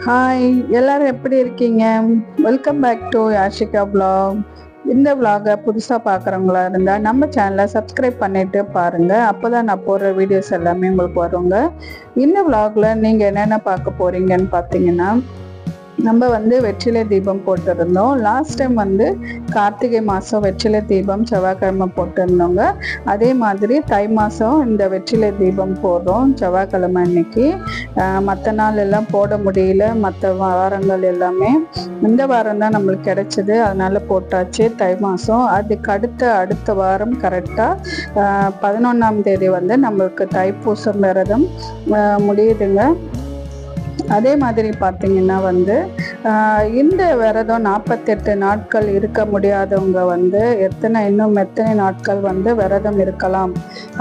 Hi, எல்லாரும் எப்படி இருக்கீங்க? Welcome back to Yashika vlog. இந்த vlog-அ புதுசாக பார்க்குறவங்களா இருந்தால் நம்ம சேனலை சப்ஸ்கிரைப் பண்ணிட்டு பாருங்க. அப்போதான் நான் போடுற வீடியோஸ் எல்லாமே உங்களுக்கு வருங்க. இந்த vlog-ல நீங்கள் என்னென்ன பார்க்க போறீங்கன்னு பார்த்தீங்கன்னா, நம்ம வந்து வெற்றிலை தீபம் போட்டிருந்தோம். லாஸ்ட் டைம் வந்து கார்த்திகை மாதம் வெற்றிலை தீபம் செவ்வாய்க்கிழமை போட்டிருந்தோங்க. அதே மாதிரி தை மாதம் இந்த வெற்றிலை தீபம் போடுறோம் செவ்வாய்க்கிழமை அன்னைக்கு. மற்ற நாள் எல்லாம் போட முடியல, மற்ற வாரங்கள் எல்லாமே இந்த வாரம் தான் நம்மளுக்கு கிடைச்சிது, அதனால போட்டாச்சு தை மாதம். அதுக்கு அடுத்த வாரம் கரெக்டாக 11ஆம் தேதி வந்து நம்மளுக்கு தைப்பூசம் விரதம் முடியுதுங்க. அதே மாதிரி பார்த்தீங்கன்னா வந்து இந்த விரதம் 48 நாட்கள் இருக்க முடியாதவங்க வந்து இன்னும் எத்தனை நாட்கள் வந்து விரதம் இருக்கலாம்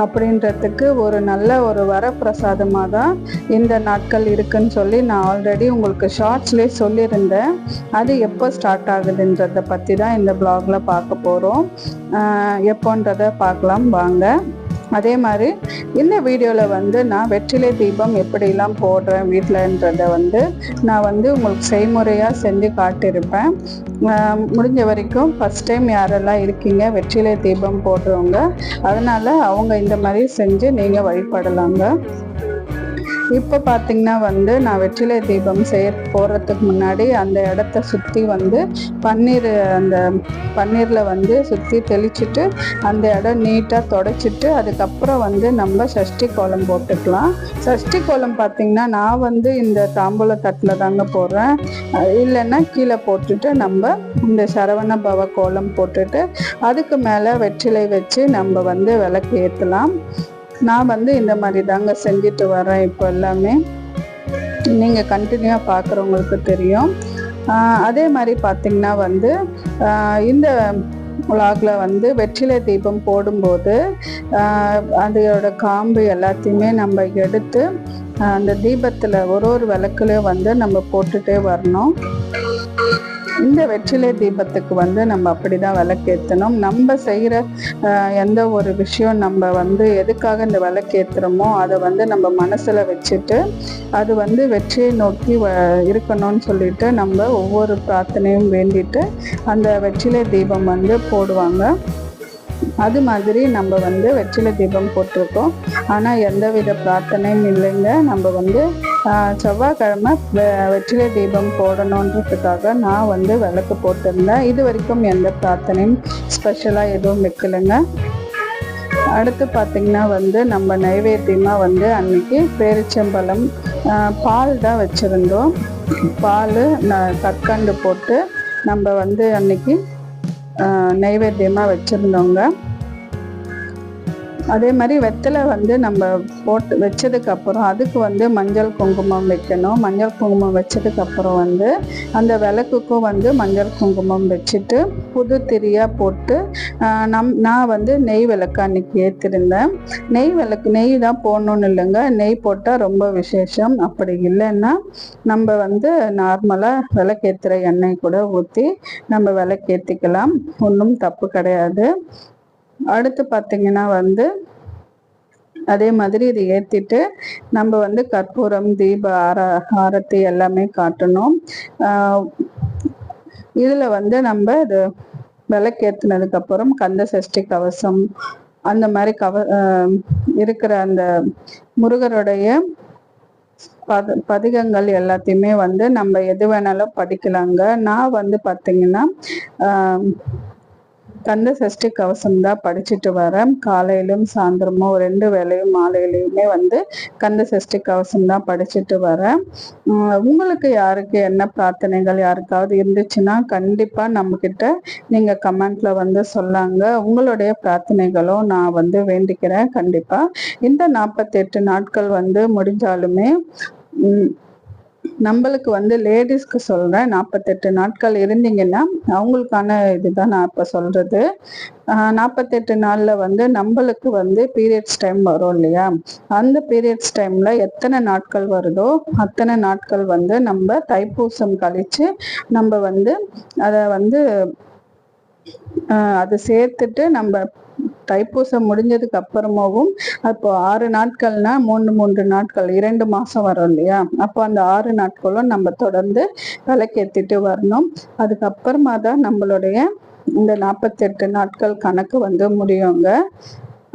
அப்படின்றதுக்கு ஒரு நல்ல ஒரு வரப்பிரசாதமாக தான் இந்த நாட்கள் இருக்குன்னு சொல்லி நான் ஆல்ரெடி உங்களுக்கு ஷார்ட்ஸ்லேயே சொல்லியிருந்தேன். அது எப்போ ஸ்டார்ட் ஆகுதுன்றதை பற்றி தான் இந்த ப்ளாகில் பார்க்க போகிறோம். எப்போன்றதை பார்க்கலாம் வாங்க. அதே மாதிரி இந்த வீடியோவில் வந்து நான் வெற்றிலை தீபம் எப்படிலாம் போடுறேன் வீட்டிலன்றதை வந்து நான் வந்து உங்களுக்கு செய்முறையாக செஞ்சு காட்டியிருப்பேன். முடிஞ்ச வரைக்கும் ஃபஸ்ட் டைம் யாரெல்லாம் இருக்கீங்க வெற்றிலை தீபம் போடுறவங்க, அதனால் அவங்க இந்த மாதிரி செஞ்சு நீங்கள் வழிபடலாங்க. இப்போ பார்த்தீங்கன்னா வந்து நான் வெற்றிலை தீபம் போடுறதுக்கு முன்னாடி அந்த இடத்த சுற்றி வந்து அந்த பன்னீரில் வந்து சுற்றி தெளிச்சுட்டு அந்த இடம் நீட்டாக தொடச்சிட்டு அதுக்கப்புறம் வந்து நம்ம சஷ்டி கோலம் போட்டுக்கலாம். சஷ்டி கோலம் பார்த்தீங்கன்னா நான் வந்து இந்த தாம்பூல தட்டில் தாங்க போடுறேன், இல்லைன்னா கீழே போட்டுட்டு நம்ம இந்த சரவண பவ கோலம் போட்டுட்டு அதுக்கு மேலே வெற்றிலை வச்சு நம்ம வந்து விளக்கு ஏற்றலாம். நான் வந்து இந்த மாதிரி தாங்க செஞ்சுட்டு வரேன். இப்போ எல்லாமே நீங்கள் கண்டினியூவாக பார்க்குறவங்களுக்கு தெரியும். அதே மாதிரி பார்த்திங்கன்னா வந்து இந்த உலகில் வந்து வெற்றிலை தீபம் போடும்போது அதோட காம்பு எல்லாத்தையுமே நம்ம எடுத்து அந்த தீபத்தில் ஒரு விளக்குலையும் வந்து நம்ம போட்டுகிட்டே வரணும். இந்த வெற்றிலை தீபத்துக்கு வந்து நம்ம அப்படி தான் விளக்கேற்றணும். நம்ம செய்கிற எந்த ஒரு விஷயம் நம்ம வந்து எதுக்காக இந்த விளக்கேற்றுறோமோ அதை வந்து நம்ம மனசில் வச்சுட்டு அது வந்து வெற்றியை நோக்கி இருக்கணும்னு சொல்லிட்டு நம்ம ஒவ்வொரு பிரார்த்தனையும் வேண்டிட்டு அந்த வெற்றிலை தீபம் வந்து போடுவாங்க. அது மாதிரி நம்ம வந்து வெற்றிலை தீபம் போட்டிருக்கோம், ஆனால் எந்தவித பிரார்த்தனையும் இல்லைங்க. நம்ம வந்து செவ்வாய்க்கிழமை வெற்றிலை தீபம் போடணுன்றதுக்காக நான் வந்து விளக்கு போட்டிருந்தேன். இது வரைக்கும் எந்த பிரார்த்தனையும் ஸ்பெஷலாக எதுவும் வைக்கலைங்க. அடுத்து பார்த்திங்கன்னா வந்து நம்ம நைவேத்தியமாக வந்து அன்னைக்கு பேரிச்சம்பழம் பால் தான் வச்சுருந்தோம். பால் கற்கண்டு போட்டு நம்ம வந்து அன்னைக்கு நைவேத்தியமாக வச்சுருந்தோங்க. அதே மாதிரி வெத்தலை வந்து நம்ம போட்டு வச்சதுக்கப்புறம் அதுக்கு வந்து மஞ்சள் குங்குமம் வைக்கணும். மஞ்சள் குங்குமம் வச்சதுக்கப்புறம் வந்து அந்த விளக்குக்கும் வந்து மஞ்சள் குங்குமம் வச்சுட்டு புது திரியாக போட்டு நான் வந்து நெய் விளக்கு அன்னைக்கு ஏற்றிருந்தேன். நெய் தான் போடணுன்னு இல்லைங்க, நெய் போட்டால் ரொம்ப விசேஷம். அப்படி இல்லைன்னா நம்ம வந்து நார்மலாக விளக்கேற்றுற எண்ணெய் கூட ஊற்றி நம்ம விளக்கேற்றிக்கலாம், ஒன்றும் தப்பு கிடையாது. அடுத்து பார்த்திங்கன்னா வந்து அதே மாதிரி இதை ஏற்றிட்டு நம்ம வந்து கற்பூரம் தீப ஆரத்தி எல்லாமே காட்டணும். இதில் வந்து நம்ம இது விளக்கேற்றினதுக்கப்புறம் கந்த சஷ்டி கவசம் அந்த மாதிரி இருக்கிற அந்த முருகருடைய பதிகங்கள் எல்லாத்தையுமே வந்து நம்ம எது வேணாலும் படிக்கலாங்க. நான் வந்து பார்த்திங்கன்னா கந்த சஷ்டி கவசம் தான் படிச்சுட்டு வரேன். காலையிலும் சாயந்தரமும் 2 வேளையும் மாலையிலையுமே வந்து கந்த சஷ்டி கவசம் தான் படிச்சுட்டு வரேன். உங்களுக்கு யாருக்கு என்ன பிரார்த்தனைகள் யாருக்காவது இருந்துச்சுன்னா கண்டிப்பாக நம்மக்கிட்ட நீங்கள் கமெண்ட்ல வந்து சொல்லாங்க. உங்களுடைய பிரார்த்தனைகளும் நான் வந்து வேண்டிக்கிறேன். கண்டிப்பாக இந்த 48 நாட்கள் வந்து முடிஞ்சாலுமே நம்மளுக்கு வந்து லேடிஸ்க்கு சொல்கிறேன், 48 நாட்கள் இருந்தீங்கன்னா அவங்களுக்கான இதுதான் நான் இப்போ சொல்கிறது. 48 நாளில் வந்து நம்மளுக்கு வந்து பீரியட்ஸ் டைம் வரும் இல்லையா, அந்த பீரியட்ஸ் டைமில் எத்தனை நாட்கள் வருதோ அத்தனை நாட்கள் வந்து நம்ம தைப்பூசம் கழித்து நம்ம வந்து அதை வந்து அதை சேர்த்துட்டு நம்ம தைப்பூசம் முடிஞ்சதுக்கு அப்புறமாவும் அப்போ 6 நாட்கள்னா 3 நாட்கள் 2 மாசம் வரும் இல்லையா, அப்போ அந்த 6 நாட்களும் நம்ம தொடர்ந்து விளக்கேத்திட்டு வரணும். அதுக்கப்புறமா தான் நம்மளுடைய இந்த 48 நாட்கள் கணக்கு வந்து முடியுங்க.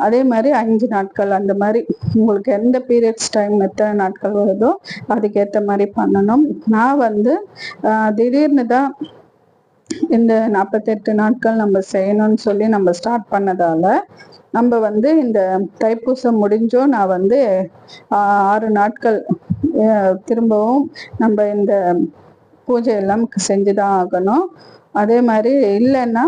அதே மாதிரி 5 நாட்கள் அந்த மாதிரி உங்களுக்கு எந்த பீரியட்ஸ் டைம் எத்தனை நாட்கள் வருதோ அதுக்கேற்ற மாதிரி பண்ணணும். நான் வந்து திடீர்னு தான் இந்த 48 நாட்கள் நம்ம செய்யணும்னு சொல்லி நம்ம ஸ்டார்ட் பண்ணதால நம்ம வந்து இந்த தைப்பூசம் முடிஞ்சோம் நான் வந்து 6 நாட்கள் திரும்பவும் நம்ம இந்த பூஜை எல்லாம் செஞ்சுதான் ஆகணும். அதே மாதிரி இல்லைன்னா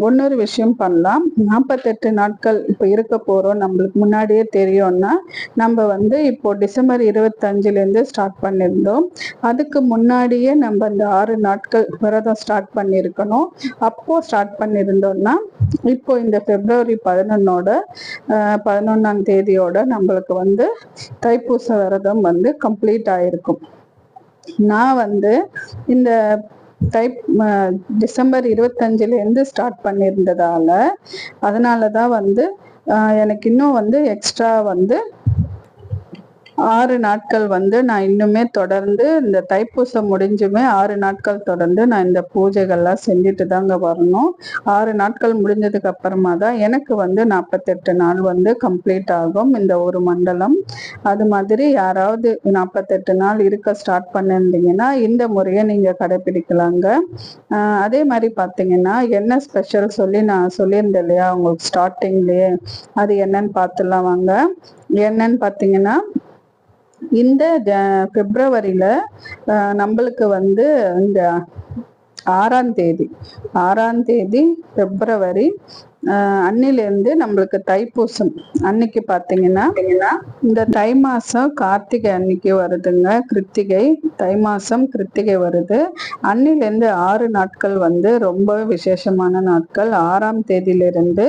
இன்னொரு விஷயம் பண்ணலாம். 48 நாட்கள் இப்போ இருக்க போறோம் நம்மளுக்கு முன்னாடியே தெரியும்னா நம்ம வந்து இப்போ டிசம்பர் 25லேருந்து ஸ்டார்ட் பண்ணியிருந்தோம். அதுக்கு முன்னாடியே நம்ம அந்த 6 நாட்கள் விரதம் ஸ்டார்ட் பண்ணியிருக்கணும். அப்போ ஸ்டார்ட் பண்ணியிருந்தோம்னா இப்போ இந்த பிப்ரவரி 11ஆம் தேதியோட நம்மளுக்கு வந்து தைப்பூச விரதம் வந்து கம்ப்ளீட் ஆயிருக்கும். நான் வந்து இந்த டிசம்பர் 25லேருந்து ஸ்டார்ட் பண்ணியிருந்ததால அதனாலதான் வந்து எனக்கு இன்னும் வந்து எக்ஸ்ட்ரா வந்து 6 நாட்கள் வந்து நான் இன்னுமே தொடர்ந்து இந்த தைப்பூசம் முடிஞ்சுமே 6 நாட்கள் தொடர்ந்து நான் இந்த பூஜைகள்லாம் செஞ்சுட்டு தாங்க வரணும். 6 நாட்கள் முடிஞ்சதுக்கு அப்புறமா தான் எனக்கு வந்து 48 நாள் வந்து கம்ப்ளீட் ஆகும் இந்த ஒரு மண்டலம். அது மாதிரி யாராவது 48 நாள் இருக்க ஸ்டார்ட் பண்ணிருந்தீங்கன்னா இந்த முறையை நீங்க கடைபிடிக்கலாங்க. அதே மாதிரி பார்த்தீங்கன்னா என்ன ஸ்பெஷல் சொல்லி நான் சொல்லியிருந்தேன் இல்லையா உங்களுக்கு ஸ்டார்டிங்லேயே, அது என்னன்னு பார்த்துலாம் வாங்க. என்னன்னு பார்த்தீங்கன்னா இந்த பிப்ரவரியில நம்மளுக்கு வந்து இந்த 6ஆம் தேதி பிப்ரவரி அன்னிலிருந்து நம்மளுக்கு தைப்பூசம் அன்னைக்கு பார்த்தீங்கன்னா இந்த தை மாசம் கார்த்திகை அன்னைக்கு வருதுங்க. கிருத்திகை தை மாசம் கிருத்திகை வருது. அன்னிலிருந்து 6 நாட்கள் வந்து ரொம்ப விசேஷமான நாட்கள். 6ஆம் தேதியிலிருந்து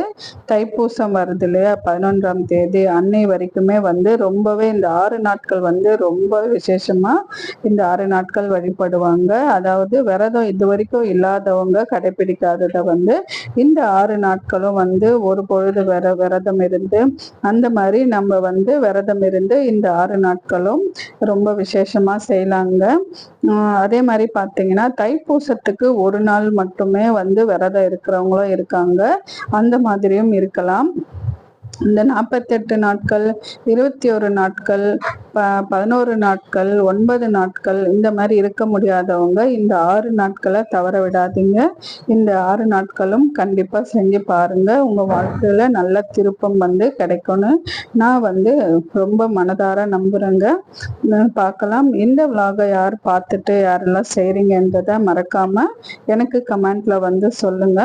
தைப்பூசம் வருது இல்லையா 11ஆம் தேதி அன்னை வரைக்குமே வந்து ரொம்பவே இந்த 6 நாட்கள் வந்து ரொம்ப விசேஷமா இந்த 6 நாட்கள் வழிபடுவாங்க. அதாவது விரதம் இது வரைக்கும் இல்லாதவங்க கடைபிடிக்காததை வந்து இந்த 6 நாட்களும் வந்து ஒரு பொழுது விரதம் இருந்து அந்த மாதிரி நம்ம வந்து விரதம் இருந்து இந்த 6 நாட்களும் ரொம்ப விசேஷமா செய்யலாங்க. அதே மாதிரி பார்த்தீங்கன்னா தைப்பூசத்துக்கு ஒரு நாள் மட்டுமே வந்து விரதம் இருக்கிறவங்களும் இருக்காங்க. அந்த மாதிரியும் இருக்கலாம். இந்த 48 நாட்கள் 21 நாட்கள் 11 நாட்கள் 9 நாட்கள் இந்த மாதிரி இருக்க முடியாதவங்க இந்த 6 நாட்களை தவற விடாதீங்க. இந்த 6 நாட்களும் கண்டிப்பா செஞ்சு பாருங்க. உங்க வாழ்க்கையில நல்ல திருப்பம் வந்து கிடைக்கும்னு நான் வந்து ரொம்ப மனதார நம்புறேங்க. பார்க்கலாம். இந்த விலாகை யார் பார்த்துட்டு யாரெல்லாம் செய்றீங்கன்றத மறக்காம எனக்கு கமெண்ட்ல வந்து சொல்லுங்க.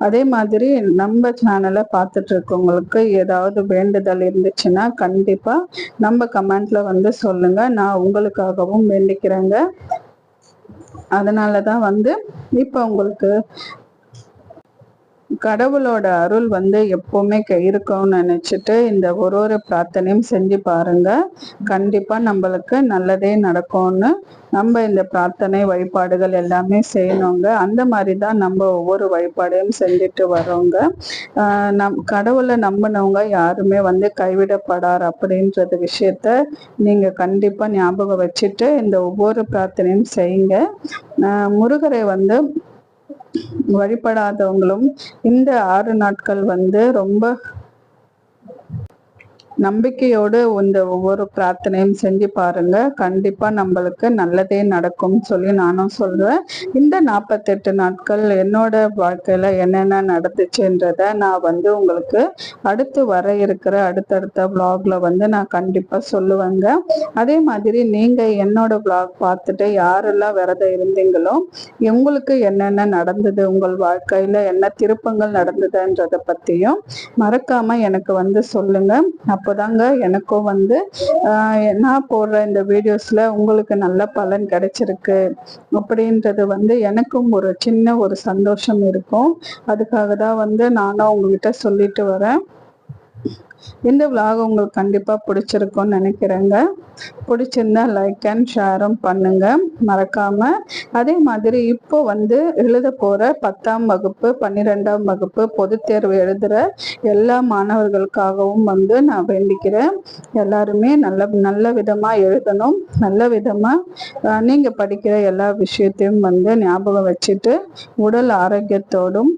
அதே மாதிரி நம்ம சேனலை பார்த்துட்டு இருக்கவங்களுக்கு ஏதாவது வேண்டுதல் இருந்துச்சுன்னா கண்டிப்பா நம்ம கமெண்ட்ல வந்து சொல்லுங்க. நான் உங்களுக்காகவும் வேண்டிக்கிறேங்க. அதனாலதான் வந்து இப்ப உங்களுக்கு கடவுளோட அருள் வந்து எப்பவுமே இருக்கும்னு நினைச்சிட்டு இந்த ஒரு பிரார்த்தனையும் செஞ்சு பாருங்க. கண்டிப்பா நம்மளுக்கு நல்லதே நடக்கும்னு நம்ம இந்த பிரார்த்தனை வழிபாடுகள் எல்லாமே செய்யணுங்க. அந்த மாதிரி தான் நம்ம ஒவ்வொரு வழிபாடையும் செஞ்சுட்டு வரோங்க. கடவுளை நம்பினவங்க யாருமே வந்து கைவிடப்படார் அப்படின்றது விஷயத்த நீங்க கண்டிப்பா ஞாபகம் வச்சுட்டு இந்த ஒவ்வொரு பிரார்த்தனையும் செய்யுங்க. முருகரை வந்து வழிபடாதவங்களும் இந்த 6 நாட்கள் வந்து ரொம்ப நம்பிக்கையோடு இந்த ஒவ்வொரு பிரார்த்தனையும் செஞ்சு பாருங்க. கண்டிப்பா நம்மளுக்கு நல்லதே நடக்கும்னு சொல்லி நானும் சொல்றேன். இந்த 48 நாட்கள் என்னோட வாழ்க்கையில என்னென்ன நடந்துச்சுன்றத நான் வந்து உங்களுக்கு அடுத்து வர இருக்கிற அடுத்தடுத்த விளாக்ல வந்து நான் கண்டிப்பா சொல்லுவேங்க. அதே மாதிரி நீங்க என்னோட விளாக் பார்த்துட்டு யாரெல்லாம் விரதம் இருந்தீங்களோ உங்களுக்கு என்னென்ன நடந்தது, உங்கள் வாழ்க்கையில என்ன திருப்பங்கள் நடந்ததுன்றத பத்தியும் மறக்காம எனக்கு வந்து சொல்லுங்க. அப்போதாங்க எனக்கும் வந்து நான் போடுற இந்த வீடியோஸ்ல உங்களுக்கு நல்ல பலன் கிடைச்சிருக்கு அப்படின்றது வந்து எனக்கும் ஒரு சின்ன ஒரு சந்தோஷம் இருக்கும். அதுக்காக தான் வந்து நானும் உங்ககிட்ட சொல்லிட்டு வரேன். இந்த vlog உங்களுக்கு கண்டிப்பா பிடிச்சிருக்கும்னு நினைக்கிறேங்க. பிடிச்சிருந்தா லைக் அண்ட் ஷேரும் பண்ணுங்க மறக்காம. அதே மாதிரி இப்போ எழுத போற 10ஆம் வகுப்பு 12ஆம் வகுப்பு பொதுத் தேர்வு எழுதுற எல்லா மாணவர்களுக்காகவும் நான் வேண்டிக்கிறேன். எல்லாருமே நல்ல நல்ல விதமா எழுதணும். நல்ல விதமா நீங்க படிக்கிற எல்லா விஷயத்தையும் ஞாபகம் வச்சுட்டு உடல் ஆரோக்கியத்தோடும்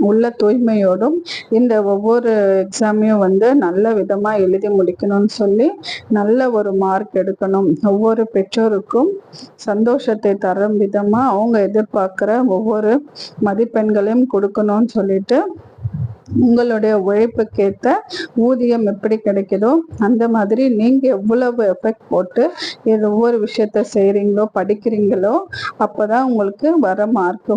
உள்ள தூய்மையோடும் இந்த ஒவ்வொரு எக்ஸாமையும் நல்ல விதமா எழுதி முடிக்கணும்னு சொல்லி நல்ல ஒரு மார்க் எடுக்கணும். ஒவ்வொரு பெற்றோருக்கும் சந்தோஷத்தை தரும் விதமா அவங்க எதிர்பார்க்கிற ஒவ்வொரு மதிப்பெண்களையும் கொடுக்கணும்னு சொல்லிட்டு உங்களுடைய உழைப்புக்கேற்ற ஊதியம் எப்படி கிடைக்குதோ அந்த மாதிரி நீங்க எவ்வளவு எஃபெக்ட் போட்டு ஒவ்வொரு விஷயத்த செய்றீங்களோ படிக்கிறீங்களோ அப்பதான் உங்களுக்கு வர மார்க்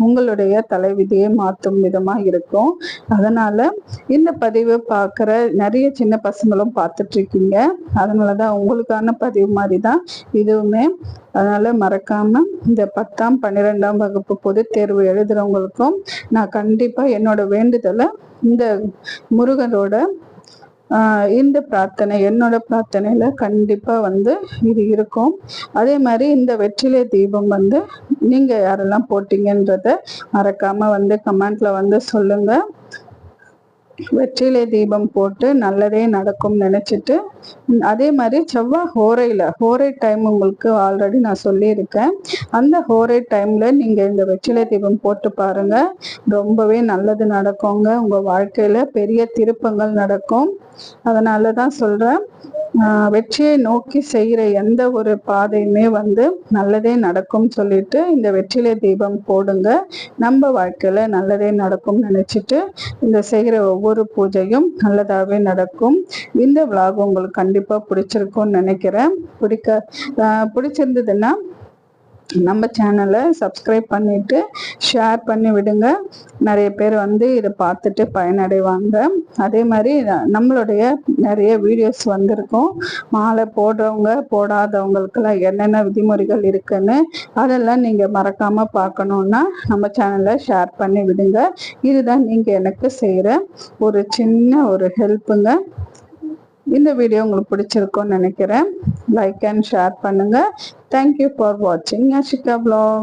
உங்களுடைய தலைவிதியை மாற்றும் விதமா இருக்கும். அதனால இந்த பதிவு பார்க்குற நிறைய சின்ன பசங்களும் பார்த்துட்டு இருக்கீங்க. அதனாலதான் உங்களுக்கான பதிவு மாதிரி தான் இதுவுமே. அதனால மறக்காம இந்த 10ஆம் 12ஆம் வகுப்பு பொதுத் தேர்வு எழுதுறவங்களுக்கும் நான் கண்டிப்பா என்னோட வேண்டுதலை இந்த முருகனோட இந்த பிரார்த்தனை என்னோட பிரார்த்தனையில கண்டிப்பா இது இருக்கும். அதே மாதிரி இந்த வெற்றிலை தீபம் நீங்க யாரெல்லாம் போட்டீங்கன்றத மறக்காம கமெண்ட்ல சொல்லுங்க. வெற்றிலை தீபம் போட்டு நல்லதே நடக்கும் நினைச்சிட்டு அதே மாதிரி செவ்வாய் ஹோரை டைம் உங்களுக்கு ஆல்ரெடி நான் சொல்லியிருக்கேன். அந்த ஹோரை டைம்ல நீங்க இந்த வெற்றிலை தீபம் போட்டு பாருங்க. ரொம்பவே நல்லது நடக்குங்க. உங்க வாழ்க்கையில பெரிய திருப்பங்கள் நடக்கும். அதனாலதான் சொல்றேன், வெற்றியை நோக்கி செய்யற எந்த ஒரு பாதையுமே நல்லதே நடக்கும் சொல்லிட்டு இந்த வெற்றிலை தீபம் போடுங்க. நம்ம வாழ்க்கையில நல்லதே நடக்கும் நினைச்சிட்டு இந்த செய்கிற ஒவ்வொரு பூஜையும் நல்லதாவே நடக்கும். இந்த vlog உங்களுக்கு கண்டிப்பா பிடிச்சிருக்கும்னு நினைக்கிறேன். பிடிச்சிருந்ததுன்னா நம்ம சேனலை சப்ஸ்கிரைப் பண்ணிட்டு ஷேர் பண்ணி விடுங்க. நிறைய பேர் இதை பார்த்துட்டு பயனடைவாங்க. அதே மாதிரி நம்மளுடைய நிறைய வீடியோஸ் வந்திருக்கும். மாலை போடுறவங்க போடாதவங்களுக்கெல்லாம் என்னென்ன விதிமுறைகள் இருக்குன்னு அதெல்லாம் நீங்க மறக்காம பார்க்கணும்னா நம்ம சேனலை ஷேர் பண்ணி விடுங்க. இதுதான் நீங்க எனக்கு செய்யற ஒரு சின்ன ஒரு ஹெல்ப்புங்க. இந்த வீடியோ உங்களுக்கு பிடிச்சிருக்கும்னு நினைக்கிறேன். லைக் அண்ட் ஷேர் பண்ணுங்க. தேங்க்யூ ஃபார் வாட்சிங் யாஷிகா vlog.